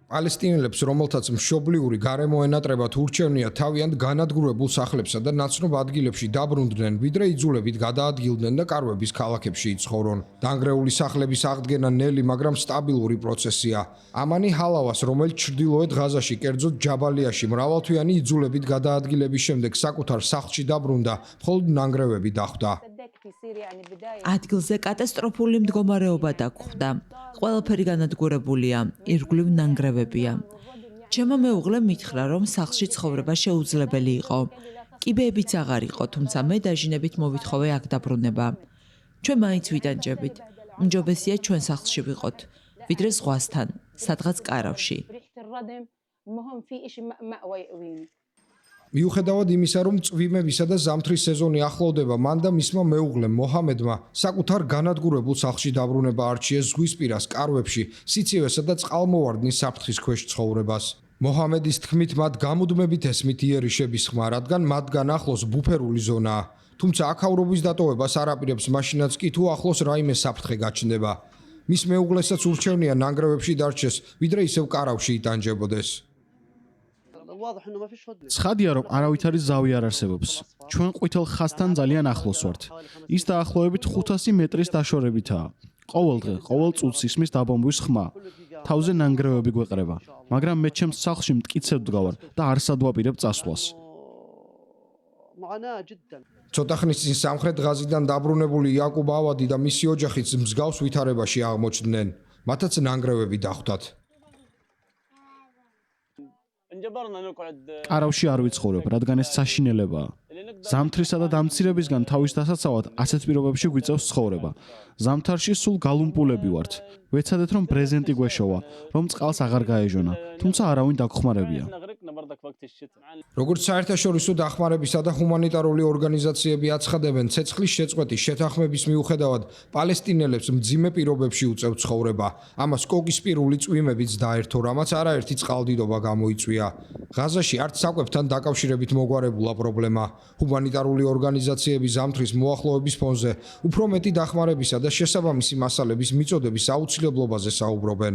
პალესტინელებს, რომელთაც მშობლიური გარემო ენატრებათ ურჩევნია თავიანთ განადგურებულ სახლებსა და ნაცნობ ადგილებში დაბრუნდნენ, ვიდრე იძულებით გადაადგილდნენ და კარვების ქალაქებში იცხოვრონ. დანგრეული სახლების აღდგენა ნელი, მაგრამ სტაბილური პროცესია. ამანი ჰალავას, რომელიც ჩრდილოეთ ღაზაში, კერძოდ ჯაბალიაში, მრავალთვიანი იძულებით გადაადგილების შემდეგ საკუთარ სახლში დაბრუნდა, მხოლოდ ნანგრევები დახვდა. ადგილზე კატასტროფული მდგომარეობა დაგხვდა. ყველაფერი განადგურებულია, ირგვლივ ნანგრევებია. ჩემო მეუღლემ მითხრა, რომ სახლში ცხოვრება შეუძლებელი იყო. კიბეებიც აღარ იყო, თუმცა მე დაჟინებით მოვითხოვე აქ დაბრუნება. ჩვენ მაინც ვიტანჯებით. მჯობესია ჩვენ სახლში ვიყოთ, ვიდრე ზღვასთან, სადღაც კარავში. მიუხედავად იმისა, რომ წვიმებისა და ზამთრის სეზონი ახლოვდება, მან და მისმა მეუღლემ მოჰამედმა საკუთარ განადგურებულ სახლში დაბრუნება არჩიეს ზღვისპირას კარვებში, სიცივესა და წყალმოვარდნის საფრთხის ქვეშ ცხოვრებას. მოჰამედის თქმით, მათ გამუდმებით ესმით იერიშების ხმა, რადგან მათგან ახლოს ბუფერული ზონაა. თუმცა აქაურობის დატოვებას არ აპირებს მაშინაც კი თუ ახლოს რაიმე საფრთხე გაჩნდება. მის მეუღლესაც ურჩევნია ნანგრევებში დარჩეს, ვიდრე ისევ კარავში იტანჯებოდეს. ცხადია, რომ არავითარი ზავი არ არსებობს. ჩვენ ყვითელ ხაზთან ძალიან ახლოს ვართ. ის დაახლოებით 500 მეტრის დაშორებითაა. ყოველ დღე, ყოველ წუთს ისმის დაბომბვის ხმა. თავზე ნანგრევები გვეყრება, მაგრამ მე ჩემს სახლში მტკიცედ ვდგავარ და არ სადვაპირებ წასვლას. ცოტა ხნის წინ სამხრეთ ღაზიდან დაბრუნებული იაკუბ ავადი და მისი ოჯახიც მსგავს ვითარებაში აღმოჩნდნენ. მათაც ნანგრევები დახვდათ. კარავში არ ვიცხოვრებ, რადგან ეს საშინელებაა. ზამთრისა და დამცირებისგან თავის დასაცავად ასეთ პირობებში გვიწევს ცხოვრება. ზამთარში სულ გალუმპულები ვართ. ვეცადეთ, რომ ბრეზენტი გვეშოვა, რომ წყალს აღარ გაეჟონა, თუმცა არავინ დაგხმარებია. როგორც საერთაშორისო დახმარებისა და ჰუმანიტარული ორგანიზაციები აცხადებენ, ცეცხლის შეწყვეტის შეთანხმების მიუხედავად, პალესტინელებს მძიმე პირობებში უწევთ ცხოვრება. ამას კოკისპირული წვიმებიც დაერთო, რამაც არაერთი წყალდიდობა გამოიწვია. ღაზაში არც საკვებთან დაკავშირებით მოგვარებულა პრობლემა. ჰუმანიტარული ორგანიზაციები ზამთრის მოახლოების ფონზე უფრო მეტი დახმარებისა და შესაბამისი მასალების მიწოდების აუცილებლობაზე საუბრობენ.